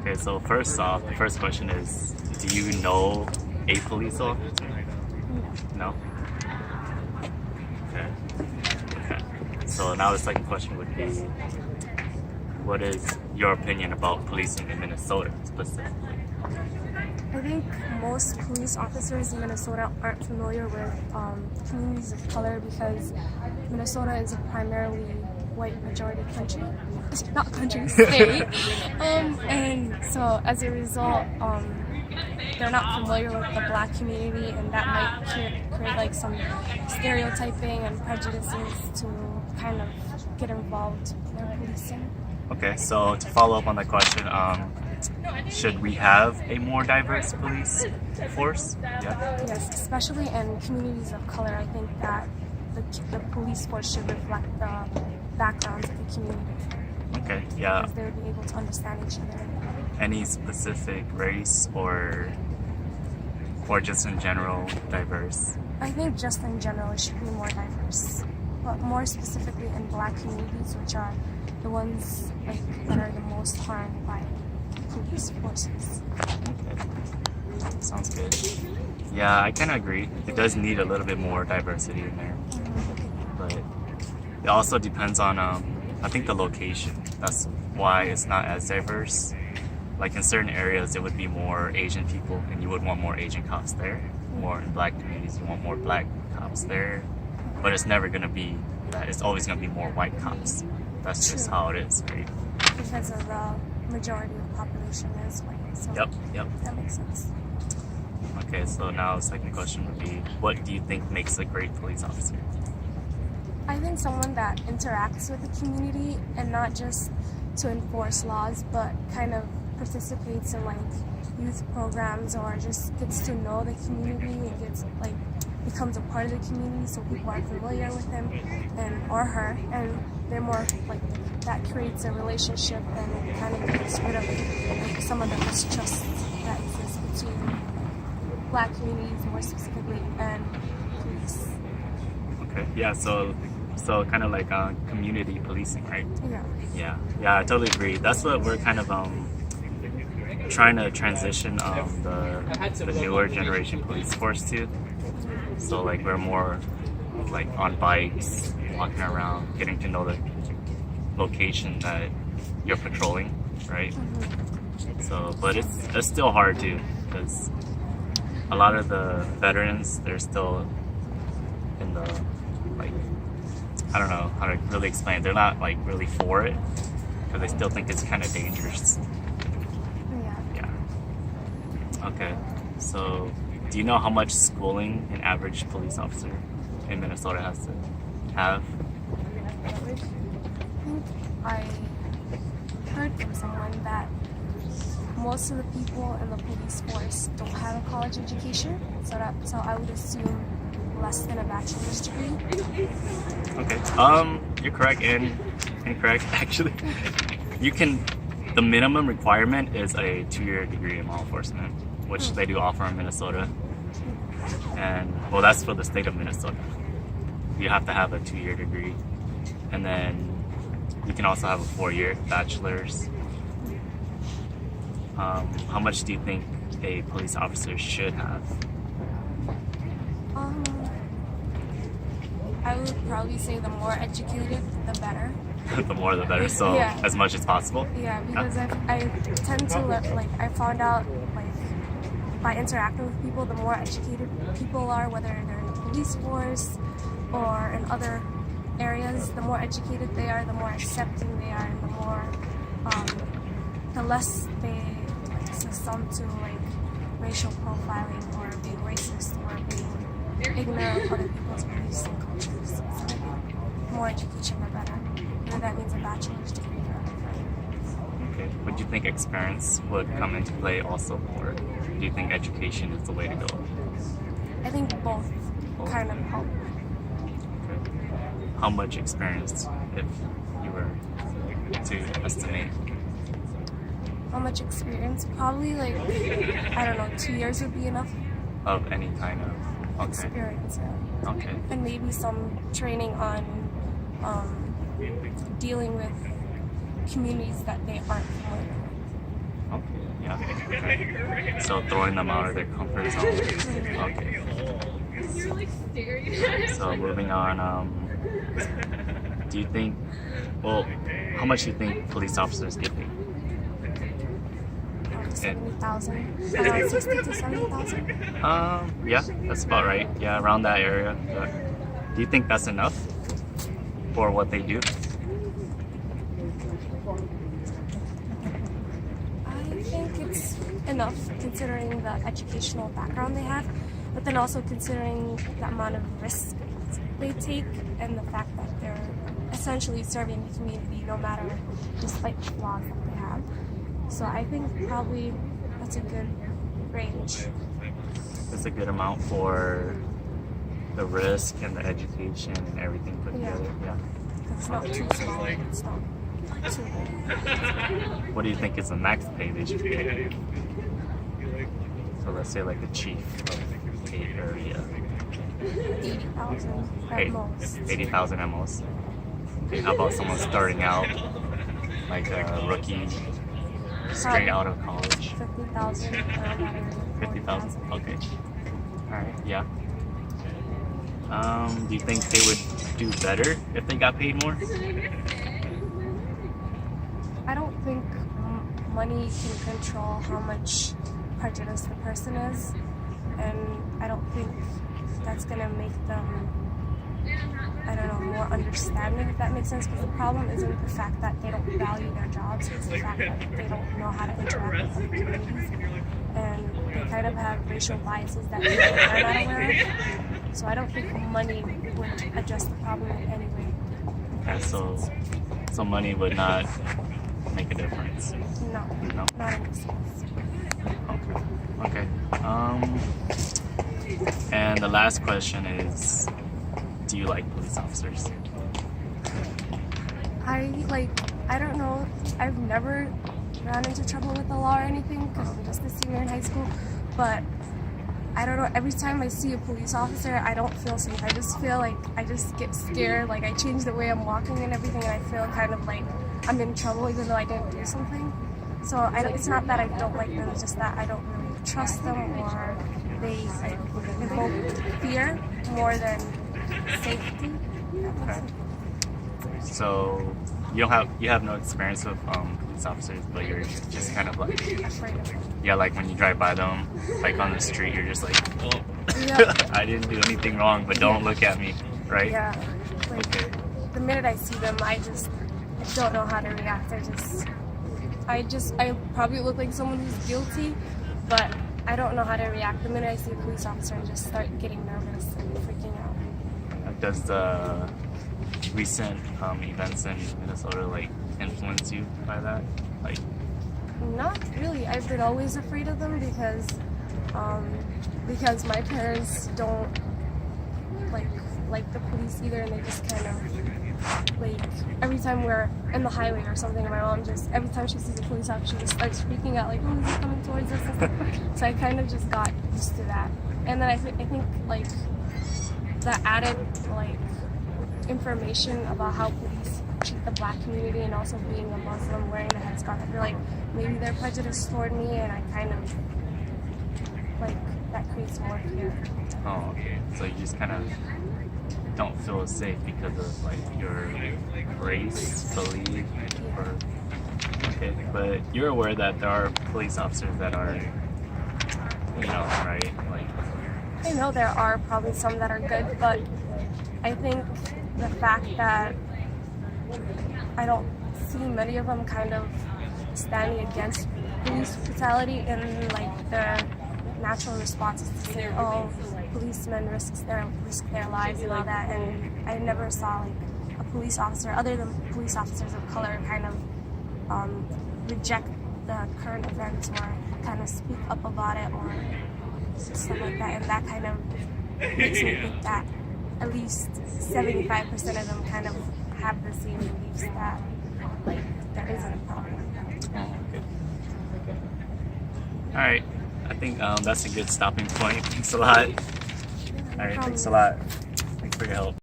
Okay, so first off, the first question is, do you know a police officer? No? Okay. Okay. So now the second question would be, what is your opinion about policing in Minnesota specifically? I think most police officers in Minnesota aren't familiar with communities of color because Minnesota is a primarily white majority country, not country, state. And so as a result, they're not familiar with the black community, and that might create like some stereotyping and prejudices to kind of get involved in their policing. Okay, so to follow up on that question, should we have a more diverse police force? Yeah. Yes, especially in communities of color, I think that the police force should reflect the backgrounds of the community. Okay, yeah. Because they would be able to understand each other. Any specific race or just in general diverse? I think just in general it should be more diverse, but more specifically in black communities, which are the ones that are the most harmed by police forces. Okay, sounds good. Yeah, I kind of agree. It does need a little bit more diversity in there, but it also depends on I think the location. That's why it's not as diverse. Like in certain areas, it would be more Asian people, and you would want more Asian cops there. More in black communities, you want more black cops there. But it's never gonna be that. It's always gonna be more white cops. That's just how it is, right? Because of the majority of the population is white. So Yep. that makes sense. Okay, so now the second question would be, what do you think makes a great police officer? I think someone that interacts with the community and not just to enforce laws, but kind of participates in like youth programs or just gets to know the community and becomes a part of the community, so people are familiar with him or her, and they're more like that creates a relationship and it kind of gets rid of some of the mistrust that exists between black communities more specifically and police. Okay, yeah, so kind of like community policing, right? Yeah. Yeah, I totally agree. That's what we're kind of trying to transition the newer generation police force to. So like we're more like on bikes, walking around, getting to know the location that you're patrolling, right? So, but it's still hard too, because a lot of the veterans, they're still in the like, I don't know how to really explain. They're not like really for it because they still think it's kind of dangerous. Yeah. Okay. So, do you know how much schooling an average police officer in Minnesota has to have? I heard from someone that most of the people in the police force don't have a college education, so I would assume less than a bachelor's degree. Okay. You're correct and incorrect actually. The minimum requirement is a 2-year degree in law enforcement, which they do offer in Minnesota. And well, that's for the state of Minnesota. You have to have a 2-year degree, and then you can also have a 4-year bachelor's. How much do you think a police officer should have? I would probably say the more educated, the better. The more the better, so Yeah. as much as possible? Yeah, because I tend to I found out by interacting with people, the more educated people are, whether they're in the police force or in other areas, the more educated they are, the more accepting they are, and the less they succumb to racial profiling or being racist or being ignorant of other people's beliefs and cultures. So I think more education, the better. Whether that means a bachelor's degree or different. Okay. Would you think experience would come into play also, or do you think education is the way to go? I think both kind of help. Okay. How much experience, if you were to estimate? How much experience? Probably 2 years would be enough. Of any kind of Experience, yeah. Okay. And maybe some training on dealing with communities that they aren't familiar with. Okay. So throwing them out of their comfort zone. Okay. So moving on, do you think, well, how much do you think police officers get paid? 70,000, around 60 to 70,000. Yeah, that's about right. Yeah, around that area. But do you think that's enough for what they do? I think it's enough considering the educational background they have, but then also considering the amount of risk they take and the fact that they're essentially serving the community no matter despite the flaws that they have. So I think probably that's a good range. It's a good amount for the risk and the education and everything put together. Yeah. It's not too small. It's not too big. What do you think is the max pay they should get? So let's say like the chief of a area. 80,000 at most. 80,000 at most. Okay, how about someone starting out, like a rookie, straight out of college? 50,000. 50,000. Okay. All right. Yeah. Do you think they would do better if they got paid more? I don't think money can control how much prejudiced the person is, and I don't think that's gonna make them, I don't know, more understanding, if that makes sense, because the problem isn't the fact that they don't value their jobs, it's the fact that they don't know how to interact with other communities, and they kind of have racial biases that people are not aware of. So I don't think money would address the problem in any way. Okay, so money would not make a difference. No, No. not in this case. Okay. And the last question is, do you like police officers? I don't know, I've never ran into trouble with the law or anything because I'm just a senior in high school, but I don't know, every time I see a police officer, I don't feel safe. I just feel like I just get scared, like I change the way I'm walking and everything, and I feel kind of like I'm in trouble even though I didn't do something. So it's not that I don't like them, it's just that I don't really trust them, or they evoke fear more than safety. Okay. So you have no experience with police officers, but you're just kind of like, Afraid of them. yeah, like when you drive by them, like on the street, you're just like, oh, Yeah. I didn't do anything wrong, but don't look at me, right? Yeah, like the minute I see them, I don't know how to react. I probably look like someone who's guilty, but I don't know how to react. The minute I see a police officer, I just start getting nervous and freaking out. Does the recent events in Minnesota like influence you by that? Like, Not really. I've been always afraid of them because my parents don't like the police either, and they just kind of like every time we're in the highway or something, my mom just every time she sees a police officer, she just starts freaking out like, oh, is he coming towards us and stuff. So I kind of just got used to that, and then I think like the added like information about how police treat the black community, and also being a Muslim wearing a headscarf, I feel like maybe they're prejudiced toward me, and I kind of like that creates more fear. oh, okay. So you just kind of don't feel safe because of like your race, belief, or okay. But you're aware that there are police officers that are, right? Like, I know there are probably some that are good, but I think the fact that I don't see many of them kind of standing against police brutality, and like their natural response is to say, oh, policemen risk their lives and all that, and I never saw like a police officer, other than police officers of color, kind of reject the current events or kind of speak up about it or stuff like that, and that kind of makes me think that at least 75% of them kind of have the same beliefs that like there isn't a problem. okay. All right. I think that's a good stopping point. Thanks a lot. All right. Thanks a lot. Thanks for your help.